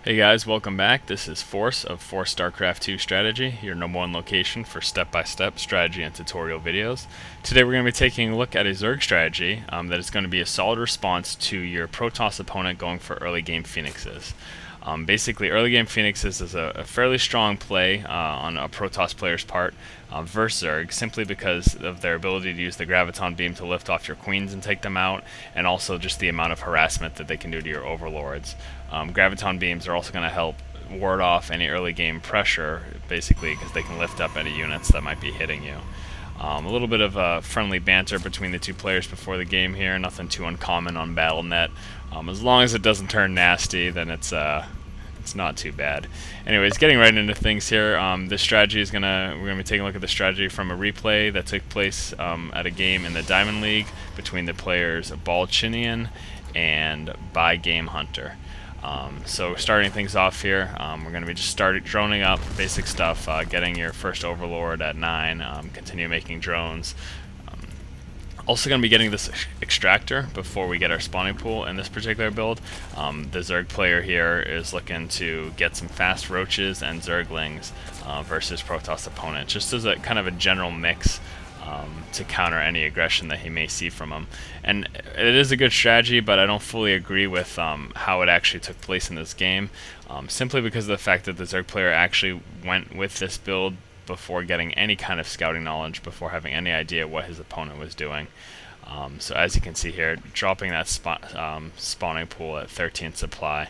Hey guys, welcome back. This is Force of Force StarCraft 2 Strategy, your number one location for step-by-step strategy and tutorial videos. Today we're going to be taking a look at a Zerg strategy that is going to be a solid response to your Protoss opponent going for early game Phoenixes. Basically, early game Phoenixes is a fairly strong play on a Protoss player's part versus Zerg, simply because of their ability to use the Graviton Beam to lift off your queens and take them out, and also just the amount of harassment that they can do to your overlords. Graviton Beams are also going to help ward off any early game pressure, basically because they can lift up any units that might be hitting you. A little bit of friendly banter between the two players before the game here, nothing too uncommon on BattleNet. As long as it doesn't turn nasty, then it's not too bad. Anyways, getting right into things here, this strategy is we're gonna be taking a look at the strategy from a replay that took place at a game in the Diamond League between the players Balchinian and By Game Hunter. So starting things off here, we're going to be just droning up basic stuff, getting your first Overlord at 9, continue making drones. Also going to be getting this extractor before we get our spawning pool in this particular build. The Zerg player here is looking to get some fast roaches and Zerglings versus Protoss opponent, just as a kind of a general mix to counter any aggression that he may see from him. And it is a good strategy, but I don't fully agree with how it actually took place in this game, simply because of the fact that the Zerg player actually went with this build before getting any kind of scouting knowledge, before having any idea what his opponent was doing. So as you can see here, dropping that spawning pool at 13 supply,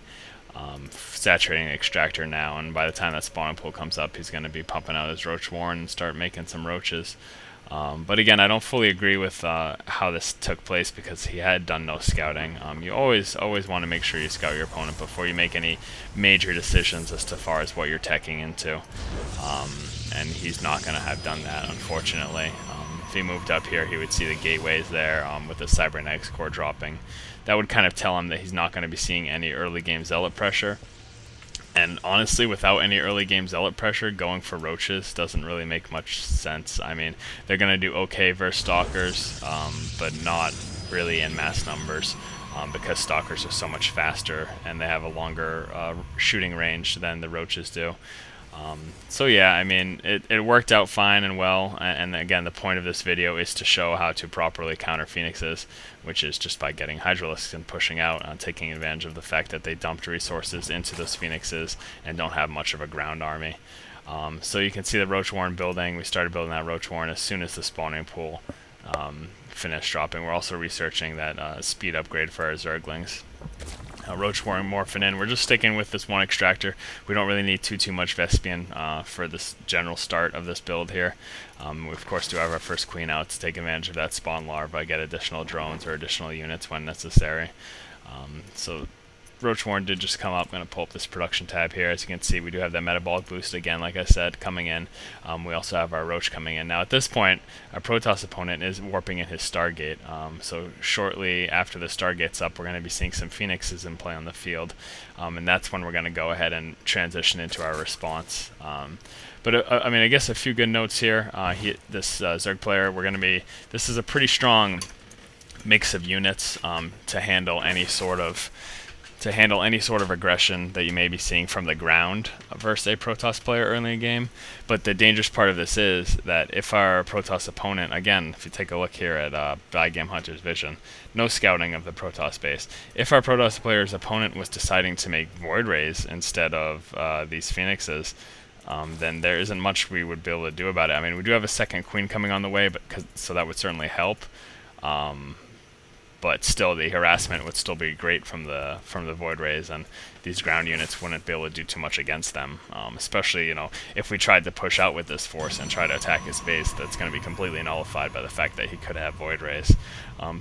saturating the extractor now, and by the time that spawning pool comes up, he's going to be pumping out his roach warren and start making some roaches. But again, I don't fully agree with how this took place, because he had done no scouting. You always want to make sure you scout your opponent before you make any major decisions as far as what you're teching into. And he's not going to have done that, unfortunately. If he moved up here, he would see the gateways there with the Cybernetics core dropping. That would kind of tell him that he's not going to be seeing any early game zealot pressure. And honestly, without any early game zealot pressure, going for roaches doesn't really make much sense. I mean, they're going to do okay versus stalkers, but not really in mass numbers, because stalkers are so much faster and they have a longer shooting range than the roaches do. So yeah, I mean, it worked out fine and well, and again, the point of this video is to show how to properly counter Phoenixes, which is just by getting Hydralisks and pushing out, taking advantage of the fact that they dumped resources into those Phoenixes and don't have much of a ground army. So you can see the Roach Warren building. We started building that Roach Warren as soon as the spawning pool finished dropping. We're also researching that speed upgrade for our Zerglings. Roach Warren morphing in. We're just sticking with this one extractor. We don't really need too much Vespian for this general start of this build here. We of course do have our first queen out to take advantage of that spawn larva, get additional drones or additional units when necessary. So Roach Warren did just come up. I'm going to pull up this production tab here. As you can see, we do have that metabolic boost again, like I said, coming in. We also have our Roach coming in. Now at this point, our Protoss opponent is warping in his Stargate. So shortly after the Stargate's up, we're going to be seeing some Phoenixes in play on the field. And that's when we're going to go ahead and transition into our response. But I mean, I guess a few good notes here. This Zerg player, this is a pretty strong mix of units to handle any sort of aggression that you may be seeing from the ground versus a Protoss player early in the game. But the dangerous part of this is that if our Protoss opponent, again, if you take a look here at By Game Hunter's vision, no scouting of the Protoss base. If our Protoss player's opponent was deciding to make Void Rays instead of these Phoenixes, then there isn't much we would be able to do about it. I mean, we do have a second queen coming on the way, so that would certainly help. But still, the harassment would still be great from the Void Rays, and these ground units wouldn't be able to do too much against them. Especially, if we tried to push out with this force and try to attack his base, that's going to be completely nullified by the fact that he could have Void Rays.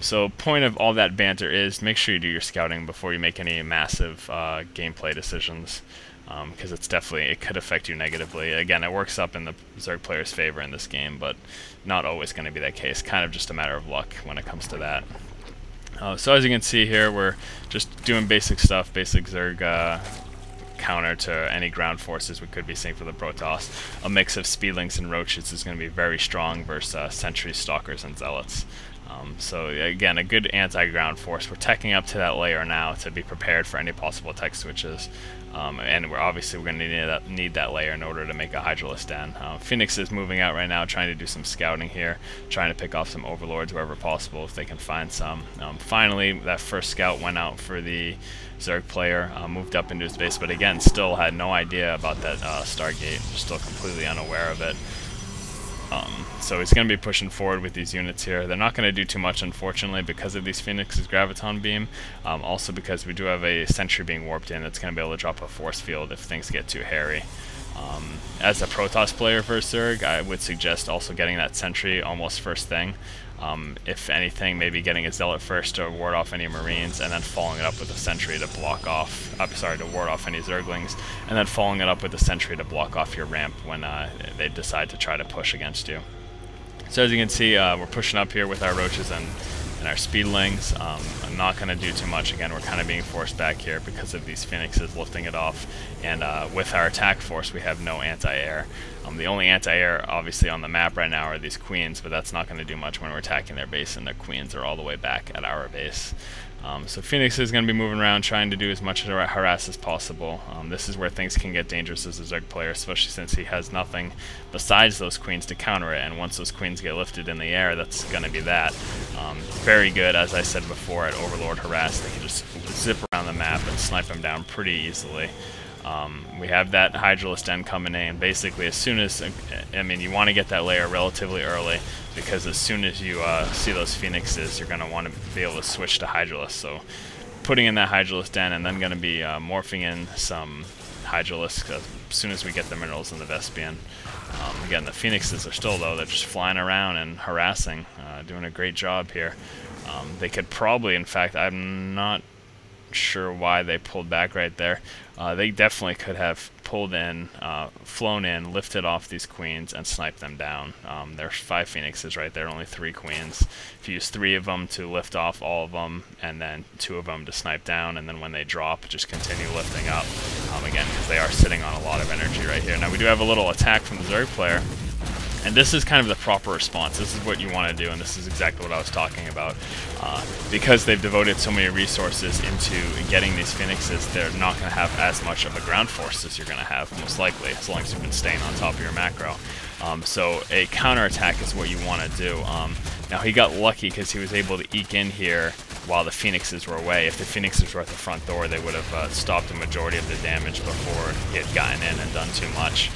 So, point of all that banter is make sure you do your scouting before you make any massive gameplay decisions, because it could affect you negatively. Again, it works up in the Zerg player's favor in this game, but not always going to be that case. Kind of just a matter of luck when it comes to that. So as you can see here, we're just doing basic stuff, basic Zerg counter to any ground forces we could be seeing for the Protoss. A mix of Speedlings and Roaches is going to be very strong versus Sentries, Stalkers, and Zealots. So again, a good anti-ground force. We're teching up to that layer now to be prepared for any possible tech switches. And we're going to need that layer in order to make a Hydralisk den. Phoenix is moving out right now, trying to do some scouting here, trying to pick off some overlords wherever possible if they can find some. Finally, that first scout went out for the Zerg player, moved up into his base, but again, still had no idea about that Stargate, still completely unaware of it. So he's going to be pushing forward with these units here. They're not going to do too much, unfortunately, because of these Phoenix's Graviton Beam. Also because we do have a sentry being warped in that's going to be able to drop a force field if things get too hairy. As a Protoss player for Zerg, I would suggest also getting that sentry almost first thing. If anything, maybe getting a Zealot first to ward off any Marines, and then following it up with a sentry to block off, to ward off any Zerglings, and then following it up with a sentry to block off your ramp when they decide to try to push against you. So as you can see, we're pushing up here with our Roaches and our Speedlings. I'm not going to do too much. Again, we're kind of being forced back here because of these Phoenixes lifting it off, and with our attack force we have no anti-air. The only anti-air obviously on the map right now are these Queens, but that's not going to do much when we're attacking their base and their Queens are all the way back at our base. So Phoenix is going to be moving around trying to do as much harass as possible. This is where things can get dangerous as a Zerg player, especially since he has nothing besides those Queens to counter it, and once those Queens get lifted in the air, that's going to be that. Very good, as I said before, at Overlord harass. They can just zip around the map and snipe them down pretty easily. We have that Hydralisk den coming in. Basically, as soon as, you want to get that layer relatively early, because as soon as you see those Phoenixes, you're going to want to be able to switch to Hydralisk. So putting in that Hydralisk den, and then going to be morphing in some Hydralisk as soon as we get the minerals in the Vespian. Again, the Phoenixes are still, though, they're just flying around and harassing, doing a great job here. They could probably, in fact, I'm not sure why they pulled back right there. They definitely could have pulled in, flown in, lifted off these Queens, and sniped them down. There's 5 Phoenixes right there, only 3 Queens. If you use 3 of them to lift off all of them, and then 2 of them to snipe down, and then when they drop, just continue lifting up. Again, because they are sitting on a lot of energy right here. Now we do have a little attack from the Zerg player. And this is kind of the proper response. This is what you want to do, and this is exactly what I was talking about. Because they've devoted so many resources into getting these Phoenixes, they're not going to have as much of a ground force as you're going to have, most likely, as long as you've been staying on top of your macro. So a counterattack is what you want to do. Now he got lucky because he was able to eke in here while the Phoenixes were away. If the Phoenixes were at the front door, they would have stopped the majority of the damage before he had gotten in and done too much.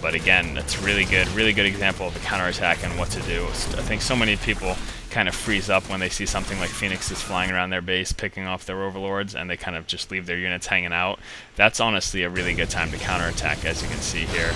But again, it's really good example of a counterattack and what to do. I think so many people kind of freeze up when they see something like Phoenixes flying around their base, picking off their overlords, and they kind of just leave their units hanging out. That's honestly a really good time to counterattack, as you can see here.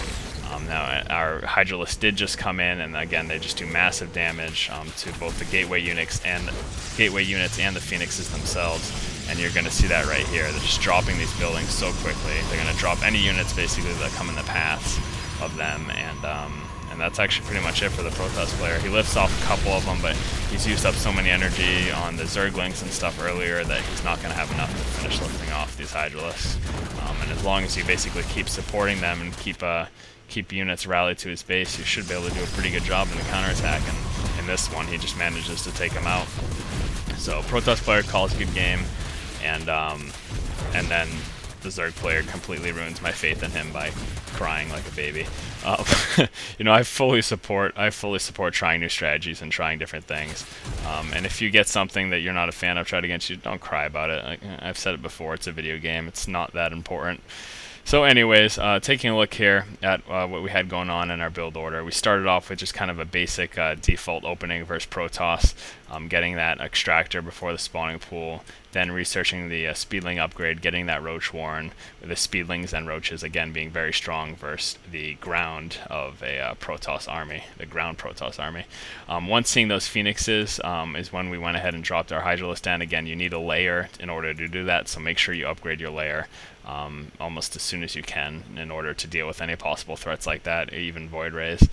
Now, our Hydralisk did just come in, and again, they just do massive damage to both the gateway units and the Phoenixes themselves. And you're going to see that right here. They're just dropping these buildings so quickly. They're going to drop any units basically that come in the paths of them, and that's actually pretty much it for the Protoss player. He lifts off a couple of them, but he's used up so many energy on the Zerglings and stuff earlier that he's not going to have enough to finish lifting off these Hydralisks. And as long as you basically keep supporting them and keep units rallied to his base, you should be able to do a pretty good job in the counterattack. And in this one, he just manages to take him out. So Protoss player calls a good game. And then the Zerg player completely ruins my faith in him by crying like a baby. You know, I fully support trying new strategies and trying different things. And if you get something that you're not a fan of tried against you, don't cry about it. I've said it before, it's a video game. It's not that important. So anyways, taking a look here at what we had going on in our build order, we started off with just kind of a basic default opening versus Protoss, getting that extractor before the spawning pool, then researching the Speedling upgrade, getting that Roach Warren, with the Speedlings and Roaches again being very strong versus the ground of a Protoss army, the ground Protoss army. Once seeing those Phoenixes is when we went ahead and dropped our Hydralisk den. Again, you need a layer in order to do that, so make sure you upgrade your layer almost as soon as you can in order to deal with any possible threats like that, even Void Rays.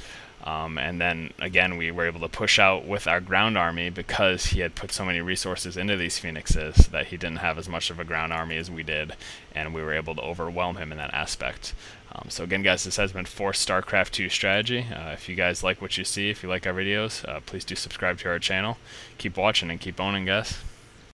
And then again, we were able to push out with our ground army because he had put so many resources into these phoenixes that he didn't have as much of a ground army as we did, and we were able to overwhelm him in that aspect. So again, guys, this has been Force StarCraft 2 strategy. If you guys like what you see, if you like our videos, please do subscribe to our channel. Keep watching and keep owning, guys.